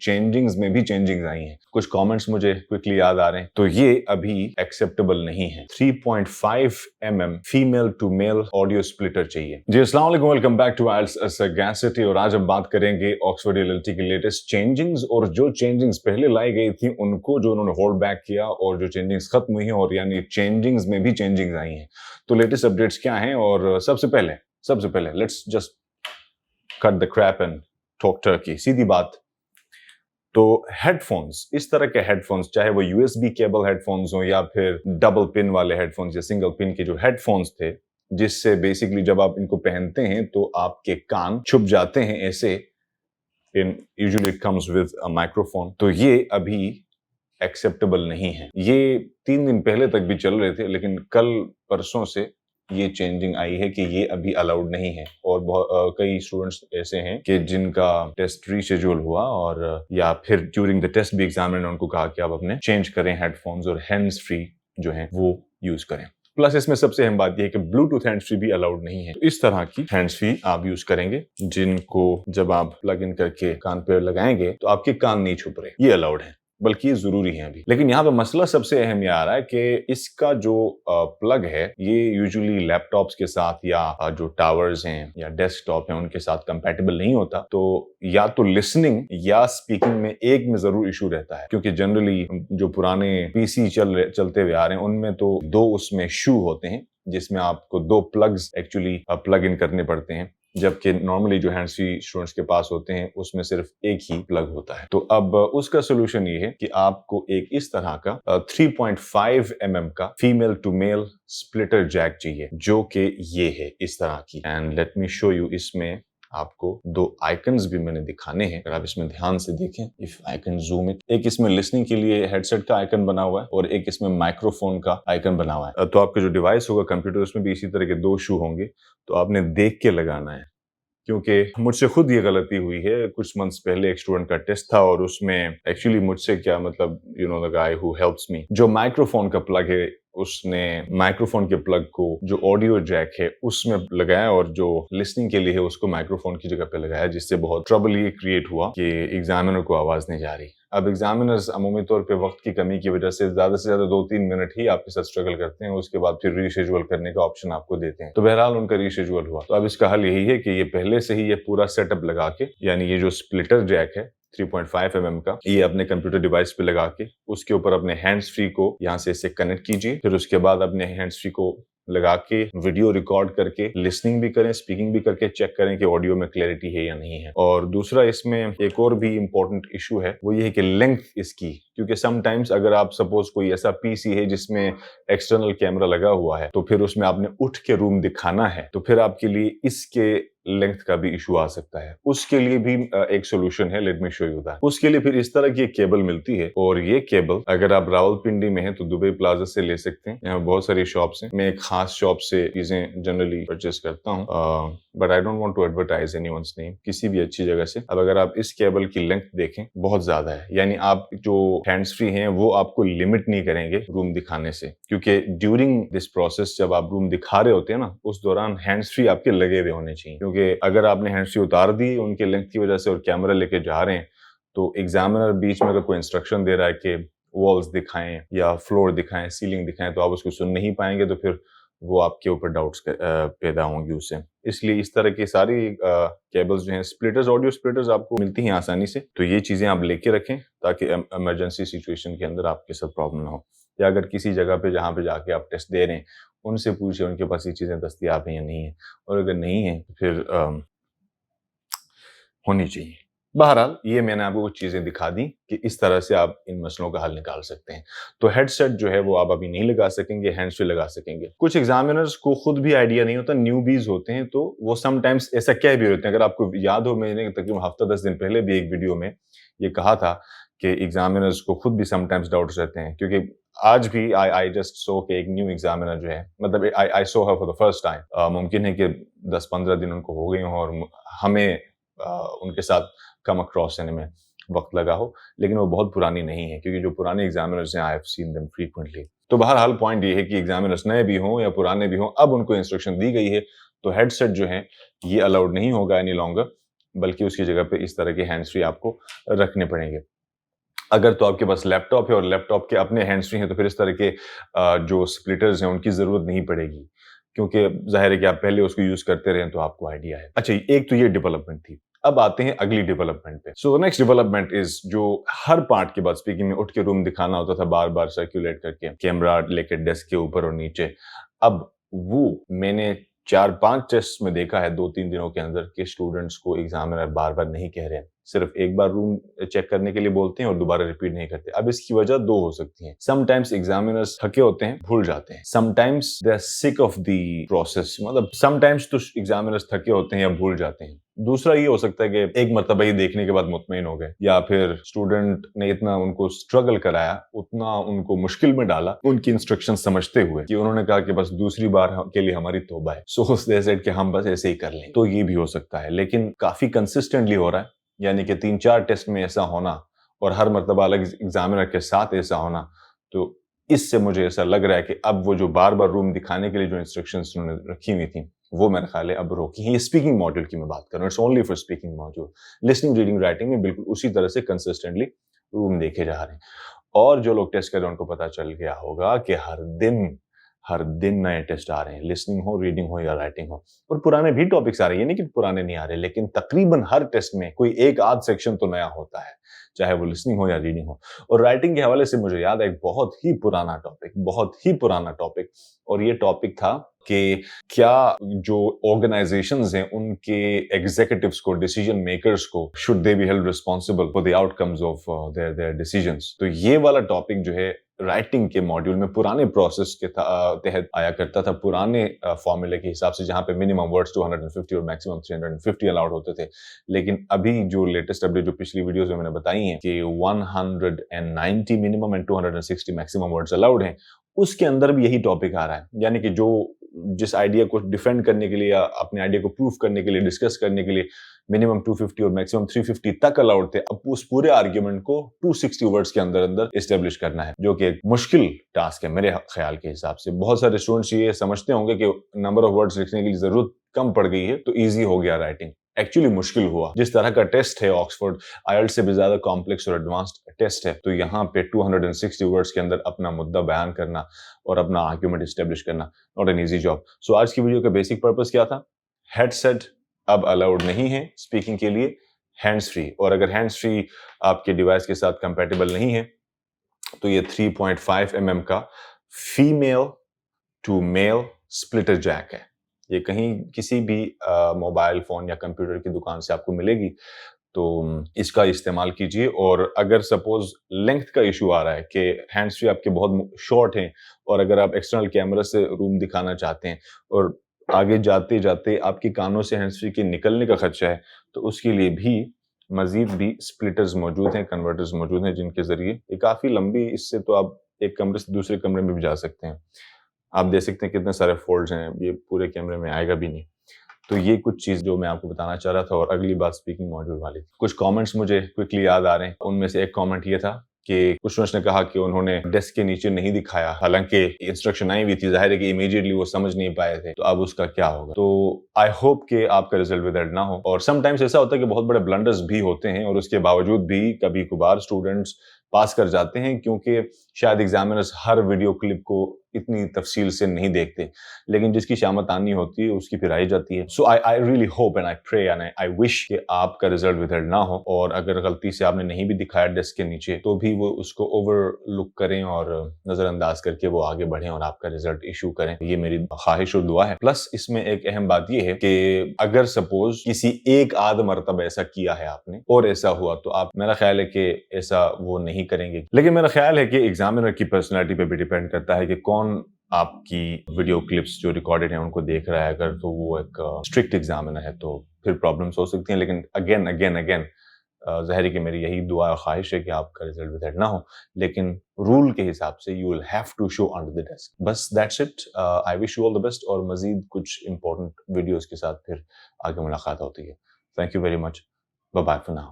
Changings में भी changings आई हैं। कुछ कमेंट्स मुझे क्विकली याद आ रहे हैं, तो ये अभी एक्सेप्टेबल नहीं है। 3.5 mm female to male audio splitter चाहिए। जी अस्सलाम वालेकुम, welcome back to IELTS Sagacity। और आज हम बात करेंगे ऑक्सफोर्ड LLT की लेटेस्ट चेंजिंग्स और जो चेंजिंग्स पहले लाई गई थी उनको जो उन्होंने होल्ड बैक किया और जो चेंजिंग्स खत्म हुई हैं और यानी चेंजिंग्स में भी चेंजिंग्स आई हैं। तो लेटेस्ट अपडेट्स क्या हैं? और सबसे पहले let's just cut the crap and talk turkey. सीधी बात, तो हेडफोन्स, इस तरह के हेडफोन्स, चाहे वो USB केबल हेडफोन्स हो या फिर डबल पिन वाले हेडफोन्स या सिंगल पिन के जो हेडफोन्स थे, जिससे बेसिकली जब आप इनको पहनते हैं तो आपके कान छुप जाते हैं ऐसे, इन usually it comes with a microphone, तो ये अभी एक्सेप्टेबल नहीं है। ये 3 दिन पहले तक भी चल रहे थे, लेकिन कल परसों से ये चेंजिंग आई है कि ये अभी अलाउड नहीं है। और कई स्टूडेंट्स ऐसे हैं कि जिनका टेस्ट रीशेड्यूल हुआ और या फिर ड्यूरिंग द टेस्ट भी एग्जामिनर ने उनको कहा कि आप अपने चेंज करें हेडफोन्स और हैंड्स फ्री जो है वो यूज करें। प्लस इसमें सबसे अहम बात यह है कि ब्लूटूथ हैंड्स फ्री भी अलाउड नहीं है। तो इस तरह की हैंड्स फ्री आप यूज करेंगे जिनको जब आप प्लग इन करके कान पे लगाएंगे तो आपके कान नहीं छुप रहे, ये अलाउड है, बल्कि ये जरूरी है अभी। लेकिन यहाँ पे मसला सबसे अहम ये आ रहा है कि इसका जो प्लग है ये यूजुअली लैपटॉप्स के साथ या जो टावर्स हैं या डेस्कटॉप हैं उनके साथ कंपैटिबल नहीं होता। तो या तो लिसनिंग या स्पीकिंग में एक में जरूर इशू रहता है, क्योंकि जनरली जो पुराने PC चलते हुए आ रहे हैं उनमें तो 2 उसमें शू होते हैं जिसमें आपको 2 प्लग्स एक्चुअली प्लग इन करने पड़ते हैं, जबकि नॉर्मली जो हैंड्स फ्री स्टूडेंट्स के पास होते हैं उसमें सिर्फ एक ही प्लग होता है। तो अब उसका सोल्यूशन ये है कि आपको एक इस तरह का 3.5 mm का female to male splitter jack चाहिए, जो कि ये है इस तरह की। And let me show you, इसमें आपको 2 आइकन्स भी मैंने दिखाने हैं, अगर आप इसमें ध्यान से देखें। If I can zoom it, एक इसमें लिसनिंग के लिए हेडसेट का आइकन बना हुआ है और एक इसमें माइक्रोफोन का आइकन बना हुआ है। तो आपका जो डिवाइस होगा कंप्यूटर, उसमें भी इसी तरह के 2 शू होंगे, तो आपने देख के लगाना है। क्योंकि मुझसे खुद ये गलती हुई है। कुछ मंथ्स पहले एक स्टूडेंट का टेस्ट था और उसमें एक्चुअली मुझसे क्या मतलब, you know the guy who helps me, जो माइक्रोफोन का प्लग है उसने माइक्रोफोन के प्लग को जो ऑडियो जैक है उसमें लगाया और जो लिसनिंग के लिए है उसको माइक्रोफोन की जगह पे लगाया, जिससे बहुत ट्रबल ये क्रिएट हुआ कि एग्जामिनर को आवाज नहीं जा रही। अब एग्जामिनर्स अमूमी तौर पे वक्त की कमी की वजह से ज्यादा 2-3 मिनट ही आपके साथ स्ट्रगल करते हैं, उसके बाद फिर रीशेड्यूल करने का ऑप्शन आपको देते हैं। तो बहरहाल उनका रीशेड्यूल हुआ। तो अब इसका हल यही है कि ये पहले से ही ये पूरा सेटअप लगा के, यानी ये जो स्प्लिटर जैक है 3.5 mm का, ये अपने कंप्यूटर डिवाइस पे लगा के उसके ऊपर अपने हैंड्स फ्री को यहाँ से इसे कनेक्ट कीजिए। फिर उसके बाद अपने हैंड्स फ्री को लगा के वीडियो रिकॉर्ड करके लिसनिंग भी करें, स्पीकिंग भी करके चेक करें कि ऑडियो में क्लैरिटी है या नहीं है। और दूसरा इसमें एक और भी इम्पोर्टेंट इशू है, वो ये है कि लेंथ इसकी, क्योंकि समटाइम्स अगर आप सपोज कोई ऐसा PC है जिसमें एक्सटर्नल कैमरा लगा हुआ है तो फिर उसमें आपने उठ के रूम दिखाना है, तो फिर आपके लिए इसके लेंथ का भी इशू आ सकता है। उसके लिए भी एक सोल्यूशन है, late me show you that. उसके लिए फिर इस तरह की एक केबल मिलती है और ये केबल अगर आप रावलपिंडी में हैं तो दुबई प्लाजा से ले सकते हैं। यहाँ बहुत सारी शॉप्स हैं। मैं एक खास शॉप से चीजें जनरली परचेस करता हूँ, but I don't want to advertise anyone's name, किसी भी अच्छी जगह से। अब अगर आप इस केबल की लेंथ देखें बहुत ज्यादा है, यानी आप जो हैंड्स फ्री हैं वो आपको लिमिट नहीं करेंगे रूम दिखाने से, क्योंकि ड्यूरिंग दिस प्रोसेस जब आप रूम दिखा रहे होते हैं ना, उस दौरान हैंड्स फ्री आपके लगे हुए होने चाहिए। क्योंकि अगर आपने हैंड्स फ्री उतार दी उनके लेंथ की वजह से और कैमरा लेके जा रहे हैं, तो एग्जामिनर बीच में अगर कोई इंस्ट्रक्शन दे रहा है कि वॉल्स दिखाएं या फ्लोर दिखाएं, सीलिंग दिखाएं, तो आप उसको सुन नहीं पाएंगे, तो फिर वो आपके ऊपर डाउट्स पैदा होंगे उससे। इसलिए इस तरह की सारी केबल्स जो हैं, स्प्लिटर्स, ऑडियो स्प्लिटर्स आपको मिलती हैं आसानी से। तो ये चीजें आप लेके रखें ताकि इमरजेंसी सिचुएशन के अंदर आपके साथ प्रॉब्लम ना हो। या अगर किसी जगह पे जहाँ पे जाके आप टेस्ट दे रहे हैं उनसे पूछिए उनके पास ये चीजें दस्तियाब हैं या नहीं है, और अगर नहीं है तो फिर होनी चाहिए। बहरहाल ये मैंने आपको कुछ चीजें दिखा दी कि इस तरह से आप इन मसलों का हल निकाल सकते हैं। तो हेडसेट जो है वो आप अभी नहीं लगा सकेंगे, हैंड्स फ्री लगा सकेंगे। कुछ एग्जामिनर्स को खुद भी आइडिया नहीं होता, न्यूबीज होते हैं, तो वो समटाइम्स ऐसा कह भी होते हैं। अगर आपको याद हो, मैंने तकरीबन हफ्ता 10 दिन पहले भी एक वीडियो में ये कहा था कि एग्जामिनर्स को खुद भी समटाइम्स डाउट्स रहते हैं, क्योंकि आज भी आई जस्ट सो के एक न्यू एग्जामिनर जो है, मतलब I saw her for the first time. मुमकिन है कि 10-15 दिन उनको हो गए हों और हमें उनके साथ कम अक्रॉस आने में वक्त लगा हो, लेकिन वो बहुत पुरानी नहीं है, क्योंकि जो पुराने एग्जामिनर्स हैं I have seen them frequently. तो बहरहाल पॉइंट ये है कि एग्जामिनर्स नए भी हों या पुराने भी हों, अब उनको इंस्ट्रक्शन दी गई है तो हेडसेट जो है ये अलाउड नहीं होगा एनी लॉन्गर। बल्कि उसकी जगह पे इस तरह के हैंड्स फ्री आपको रखने पड़ेंगे। अगर तो आपके पास लैपटॉप है और लैपटॉप के अपने हैंड्स फ्री हैं तो फिर इस तरह के जो स्प्लिटर्स हैं उनकी ज़रूरत नहीं पड़ेगी, क्योंकि ज़ाहिर है कि आप पहले उसको यूज़ करते रहे तो आपको आइडिया है। अच्छा, एक तो ये डेवलपमेंट थी। अब आते हैं अगली डेवलपमेंट पे। सो नेक्स्ट डेवलपमेंट इज जो हर पार्ट के बाद स्पीकिंग में उठ के रूम दिखाना होता था बार-बार सर्कुलेट करके, कैमरा लेके डेस्क के ऊपर और नीचे। अब वो मैंने 4-5 टेस्ट में देखा है 2-3 दिनों के अंदर कि स्टूडेंट्स को एग्जामिनर बार-बार नहीं कह रहे हैं। सिर्फ एक बार रूम चेक करने के लिए बोलते हैं और दोबारा रिपीट नहीं करते। अब इसकी वजह 2 हो सकती हैं। समटाइम्स एग्जामिनर्स थके होते हैं, भूल जाते हैं। Sometimes they are sick of the process, मतलब समटाइम्स तो एग्जामिनर्स थके होते हैं या भूल जाते हैं। दूसरा ये हो सकता है कि एक मर्तबा ही देखने के बाद मुतमईन हो गए, या फिर स्टूडेंट ने इतना उनको स्ट्रगल कराया, उतना उनको मुश्किल में डाला उनकी इंस्ट्रक्शन समझते हुए कि उन्होंने कहा कि बस दूसरी बार के लिए हमारी तौबा है, सो दे सेड कि हम बस ऐसे ही कर लें। तो ये भी हो सकता है, लेकिन काफी कंसिस्टेंटली हो रहा है, यानी कि 3-4 टेस्ट में ऐसा होना और हर मर्तबा अलग एग्जामिनर के साथ ऐसा होना, तो इससे मुझे ऐसा लग रहा है कि अब वो जो बार बार रूम दिखाने के लिए जो इंस्ट्रक्शंस उन्होंने रखी हुई थी वो मेरे ख्याल है अब रोकी हैं। ये स्पीकिंग मॉड्यूल की मैं बात कर रहा हूँ, it's only for speaking module. Listening, reading, writing में बिल्कुल उसी तरह से कंसिस्टेंटली रूम देखे जा रहे हैं। और जो लोग टेस्ट कर रहे हैं उनको पता चल गया होगा कि हर दिन नए टेस्ट आ रहे हैं, लिसनिंग हो, रीडिंग हो या राइटिंग हो। और पुराने भी टॉपिक्स आ रहे हैं, ये नहीं कि पुराने नहीं आ रहे, लेकिन तकरीबन हर टेस्ट में कोई एक आध सेक्शन तो नया होता है, चाहे वो लिसनिंग हो या रीडिंग हो। और राइटिंग के हवाले से मुझे याद है एक बहुत ही पुराना टॉपिक, और ये टॉपिक था कि क्या जो ऑर्गेनाइजेशंस हैं उनके एग्जीक्यूटिव्स को, डिसीजन मेकर्स को, should they be held responsible for the outcomes of their decisions. तो ये वाला टॉपिक जो है राइटिंग के मॉड्यूल में पुराने प्रोसेस के तहत आया करता था, पुराने फॉर्मूले के हिसाब से, जहां पे मिनिमम वर्ड्स 250 और मैक्सिमम 350 अलाउड होते थे। लेकिन अभी जो लेटेस्ट अपडेट जो पिछली वीडियोस में मैंने बताई है कि 190 minimum and 260 maximum words allowed हैं, उसके अंदर भी यही टॉपिक आ रहा है। यानी कि जो जिस आइडिया को डिफेंड करने के लिए या अपने आइडिया को प्रूफ करने के लिए, डिस्कस करने के लिए मिनिमम 250 और मैक्सिमम 350 तक अलाउड थे, अब उस पूरे आर्ग्यूमेंट को 260 वर्ड्स के अंदर एस्टेब्लिश करना है, जो कि एक मुश्किल टास्क है मेरे ख्याल के हिसाब से। बहुत सारे स्टूडेंट्स ये समझते होंगे कि नंबर ऑफ वर्ड्स लिखने की जरूरत कम पड़ गई है तो ईजी हो गया राइटिंग। एक्चुअली मुश्किल हुआ। जिस तरह का टेस्ट है ऑक्सफोर्ड आईएलटीएस से भी ज्यादा कॉम्प्लेक्स और एडवांस्ड टेस्ट है, तो यहाँ पे 260 वर्ड्स के अंदर अपना मुद्दा बयान करना और अपना आर्ग्यूमेंट एस्टेब्लिश करना नॉट एन इजी जॉब। सो आज की वीडियो का बेसिक पर्पस क्या था? हेडसेट अब अलाउड नहीं है स्पीकिंग के लिए, हैंड्स फ्री, और अगर हैंड्स फ्री आपके डिवाइस के साथ कंपैटिबल नहीं है तो ये 3.5 mm का female to male splitter jack है। ये कहीं किसी भी मोबाइल फोन या कंप्यूटर की दुकान से आपको मिलेगी, तो इसका इस्तेमाल कीजिए। और अगर सपोज लेंथ का इशू आ रहा है कि हैंड्स फ्री आपके बहुत शॉर्ट हैं और अगर आप एक्सटर्नल कैमरा से रूम दिखाना चाहते हैं और आगे जाते जाते आपके कानों से हैंड्स फ्री के निकलने का खदशा है, तो उसके लिए भी मजीद भी स्प्लिटर्स मौजूद हैं, कन्वर्टर्स मौजूद हैं, जिनके जरिए ये काफी लंबी, इससे तो आप एक कमरे से दूसरे कमरे में भी जा सकते हैं। आप देख सकते हैं कितने सारे फोल्ड्स हैं, ये पूरे कैमरे में आएगा भी नहीं। तो ये कुछ चीज जो मैं आपको बताना चाह रहा था। और अगली बात स्पीकिंग मॉड्यूल वाली, कुछ कमेंट्स मुझे क्विकली याद आ रहे हैं। उनमें से एक कमेंट ये था कि कुछ ने कहा कि उन्होंने डेस्क के नीचे नहीं दिखाया, हालांकि इंस्ट्रक्शन आई हुई थी, जाहिर है कि इमीडिएटली वो समझ नहीं पाए थे, तो अब उसका क्या होगा। तो आई होप कि आपका रिजल्ट विद ना हो। और समटाइम्स ऐसा होता है कि बहुत बड़े ब्लंडर्स भी होते हैं और उसके बावजूद भी कभी कभार स्टूडेंट्स पास कर जाते हैं, क्योंकि शायद एग्जामिनर्स हर वीडियो क्लिप को इतनी तफसील से नहीं देखते, लेकिन जिसकी शामत आनी होती है उसकी फिर आई जाती है। So I really hope and I pray and I wish कि आपका रिजल्ट विथहल्ड ना हो, और अगर गलती से आपने नहीं भी दिखाया डेस्क के नीचे तो भी वो उसको ओवरलुक करें और नजरअंदाज करके वो आगे बढ़ें और आपका रिजल्ट इशू करें। ये मेरी ख्वाहिश और दुआ है। प्लस इसमें एक अहम बात ये है कि अगर सपोज किसी एक आध मरतबा ऐसा किया है आपने और ऐसा हुआ, तो आप, मेरा ख्याल है कि ऐसा वो नहीं करेंगे। लेकिन मेरा ख्याल है कि एग्जामिनर की पर्सनैलिटी पे भी डिपेंड करता है कि कौन आपकी वीडियो क्लिप्स जो रिकॉर्डेड हैं उनको देख रहा है। अगर तो वो एक स्ट्रिक्ट एग्जामिनर है तो फिर प्रॉब्लम्स हो सकती हैं। लेकिन अगेन ज़ाहिर है कि मेरी यही दुआ और ख्वाहिश है कि आपका रिजल्ट विथहल्ड ना हो, लेकिन रूल के हिसाब से you will have to show under the desk. बस that's it. I wish you all the best, और मजीद कुछ इंपॉर्टेंट वीडियोस के साथ फिर आगे मुलाकात होती है। Thank you very much. Bye bye for now.